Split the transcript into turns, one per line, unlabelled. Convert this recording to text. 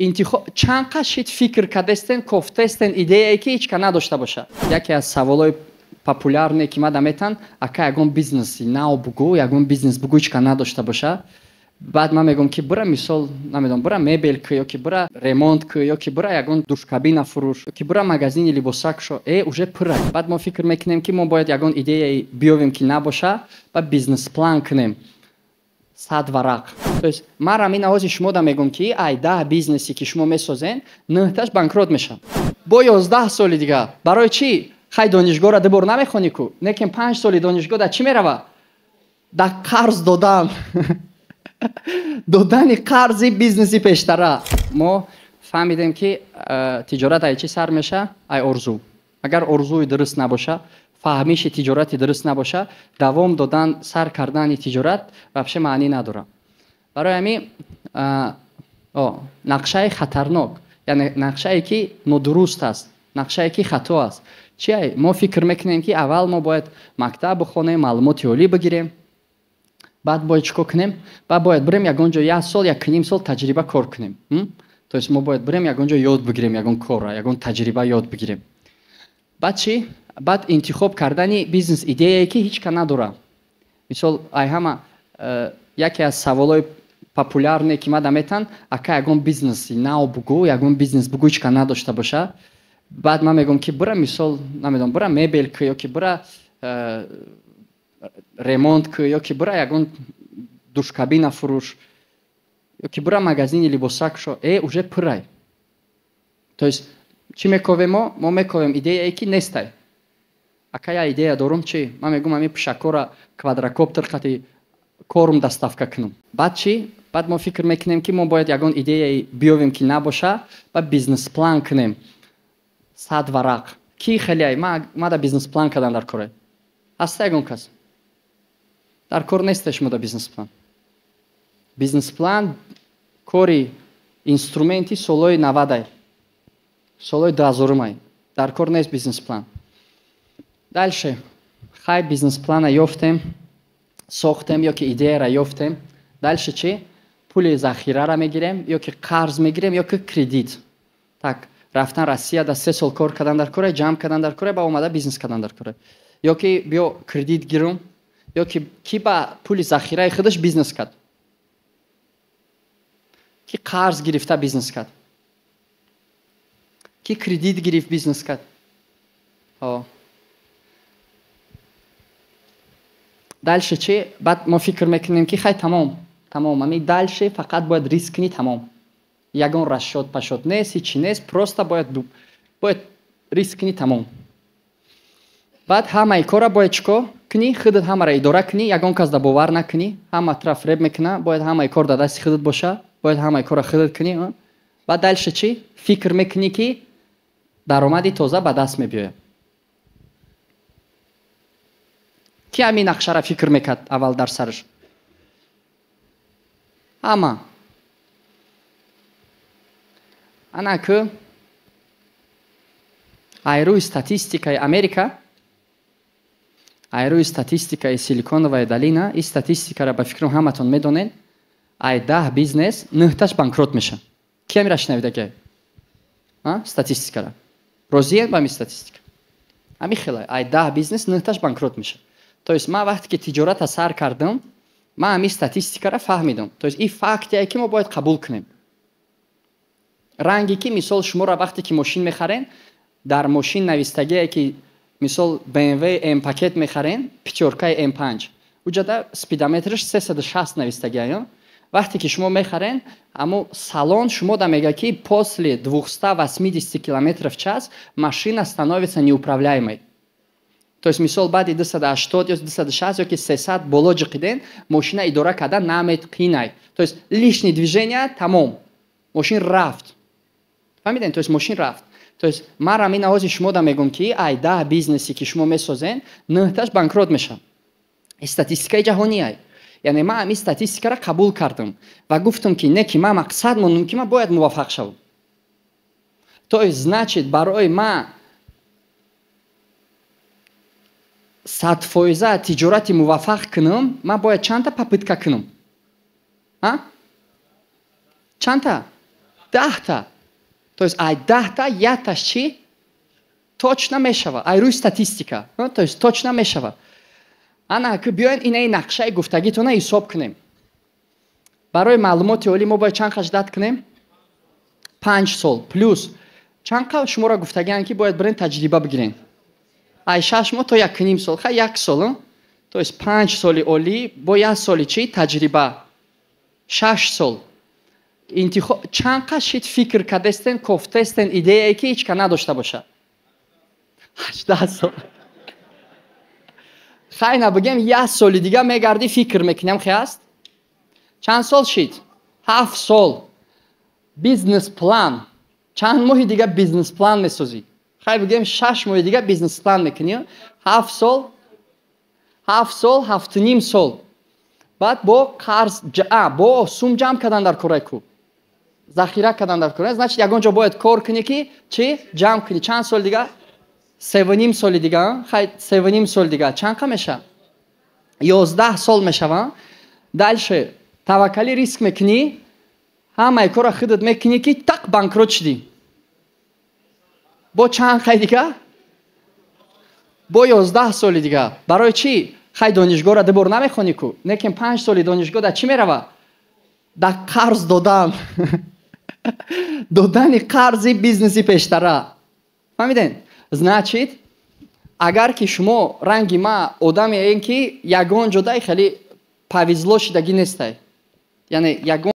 интихоб чанд қашид фикр кардестен кофтестен идеяе ки ҳеч ка надошта боша. Яке аз саволои популярне ки мада метан ака ягон бизнеси нав бугӯ, ягон бизнес бугӯ ҳеч ка надошта боша. Баъд ман мегӯям ки бура мисол намедонам бура мебел кӣ ё ки бура ремонт кӣ ё ки бура ягон душкабина фурӯш ё ки бура магазини либосак шо уже пура. Баъд мо фикр мекунем ки мо бояд ягон идеяи биёвем ки набоша ва бизнес план кунем 100 варақ. То есть ман рамин авози шумо да мегӯям ки ай 10 бизнеси ки шумо месозен 9таш банкрот мешавад. Бо 11 соли дига барои чӣ хай донишгоҳро дубор намехонӣ ку? Некин 5 соли донишгоҳ да чӣ мерава? Да қарз додан. додани қарзи бизнеси пештара. Мо фаҳмидем ки тиҷорат ай чӣ сар меша? Ай орзу. Агар орзуи дуруст набоша, фаҳмиши тиҷорати дуруст набоша, давом додан сар кардани тиҷорат вообще маънӣ надорад. Барои ҳамин нақшаи хатарнок, яъне нақшае ки нодуруст аст, нақшае ки хато аст. Чи ай мо фикр мекунем ки аввал мо бояд мактаб бихонем, маълумоти олӣ бигирем, баъд бояд чӣ кор кунем? Баъд бояд бирем ягон ҷо 1 сол, 1.5 сол таҷриба кор кунем. То есть мо бояд бирем ягон ҷо ёд бигирем, ягон корра, ягон таҷриба ёд бигирем. Баъд чӣ? Баъд интихоб кардани бизнес идеяе ки ҳеч ка надора. Мисол ай ҳама яке аз саволои популярне ки мада метан ака ягон бизнеси нав бугӯ, ягон бизнес бугӯ ҳеч ка надошта боша. Баъд ман мегӯям ки бура мисол намедонам бура мебел кӣ ё ки бура ремонт кӣ ё ки бура ягон душкабина фурӯш ё ки бура магазини либосак шо уже пурай. То есть чӣ мековем мо? Мо мековем идеяе ки нестай. Ака я идея дорум чӣ? Ман мегӯям ҳамин пишакора квадрокоптер қати корум доставка кунам. Баъд чӣ? Баъд мо фикр мекунем ки мо бояд ягон идеяи биёвем ки набоша ва бизнес план кунем 100 варақ. Ки хеле мада бизнес план кардан дар коре? Ҳаста ягон кас? Дар кор нестеш мода бизнес план. Бизнес план кори инструменти солои 90-ай, солои 2000-ай. Дар кор нест бизнес план. Дальше хай бизнес плана ёфтем, сохтем ё ки идеяра ёфтем. Дальше чӣ? Пули захирара мегирем ё ки қарз мегирем ё ки кредит. Так рафтан Россияда 3 сол кор кардан дар кора, ҷамъ кардан дар кора, ба омада бизнес кардан дар кора. Ё ки биё кредит гирам ё ки ба пули захираи худаш бизнес кард. Ки қарз гирифта бизнес кард. Ки кредит гирифт бизнес кард. Дальше чӣ? Баъд мо фикр мекунем ки хай тамом. Ами дальше фақат бояд риск кунӣ тамом. Ягон расшод пашод нест, ҳичи нест, просто бояд риск кунӣ тамом. баъд ҳамаи кора бояд чӣ кор кунӣ? Худат ҳамаро идора кунӣ, ягон кас да бовар накунӣ. Ҳама тараф фреб мекуна, бояд ҳамаи кор дар дасти худат боша, бояд ҳамаи кора худат кунӣ. Баъд дальше чӣ? Фикр мекунӣ ки даромади тоза ба даст мебиёяд. Ки ҳамин нақшаро фикр мекард аввал дар сараш? Ҳама. Ана ки айрӯи статистикаи Америка, айрӯи статистикаи Силиконовая долина, ин статистикаро ба фикрам ҳаматон медонед, ай 10 бизнес 9таш банкрот меша. Ки ҳамира шунавида ки? Статистикаро. Розиед ба ҳамин статистика? ҳамин хеле ай 10 бизнес 9таш банкрот меша. То есть ман вақте ки тиҷората сар кардам, ман ҳамин статистикаро фаҳмидам. То есть ин фактие ки мо бояд қабул кунем. ранги ки мисол шуморо вақте ки мошин мехарен, дар мошин навистагие ки мисол BMW M пакет мехарен, пятеркаи M5. уҷада спидометраш 360 навистагие. Вақте ки шумо мехарен, аммо салон шумо да мега ки после 280 км в час машина становится неуправляемой. То есть мисол баъди 280 ё 260 ё ки 300 боло ҷиқиден, мошина идора кардан наметқинай. То есть лишни движения тамом. Мошин рафт. фаҳмиден? То есть мошин рафт. То есть ман рамин авози шумо да мегӯям ки ай 10 бизнеси ки шумо месозен 9таш банкрот мешавад. Статистикаи ҷаҳонияй. яъне ман ҳамин статистикаро қабул кардам ва гуфтам ки не ки ман мақсад мондам ки ман бояд муваффақ шавам. То есть значит барои ман 100% тиҷорати муваффақ кунам, ман бояд чанда попытка кунам? Чанда? 10 то есть ай 10 яташ чӣ точно мешава ай рӯи статистика то есть точно мешава ана ки биёин инаи нақшаи гуфтагитона ҳисоб кунем барои маълумоти олӣ мо бояд чанд қаш дат кунем 5 сол плюс чанд қаш шуморо гуфтагианд ки бояд бирен таҷриба бигирен ай 6 моҳ то 1.5 сол ха 1 сол то есть 5 соли олӣ бо 1 соли чӣ таҷриба 6 сол интихоб чанд қаш шид фикр кардестен кофтестен идеяе ки ҳеч ка надошта бошад 18 сол хайна бигем 1 соли дига мегарди фикр мекунем хест чанд сол шид 7 сол бизнес план чанд моҳи дига бизнес план месозӣ хай бигем 6 моҳи дига бизнес план мекунӣ 7 сол 7.5 сол баъд бо қарз бо сум ҷамъ кардан дар кораи ку захира кардан дар кораи значит ягон ҷо бояд кор кунӣ ки чӣ ҷамъ кунӣ чанд сол дига 3.5 соли дига хай 3.5 сол дига чанд қа меша 11 сол мешава дальше таваккалӣ риск мекунӣ ҳамаи кора худат мекунӣ ки так банкрот шудӣ бо чанд қай дига бо 11 соли дига барои чӣ хай донишгоҳро дубор намехонӣ ку лекин 5 соли донишгоҳ дар чӣ мерава дар қарз додан додани қарзи бизнеси пештара фаҳмиден значит агар ки шумо ранги ма одаме ин ки ягон ҷодаи хеле павизло шидагӣ нестай яъне ягон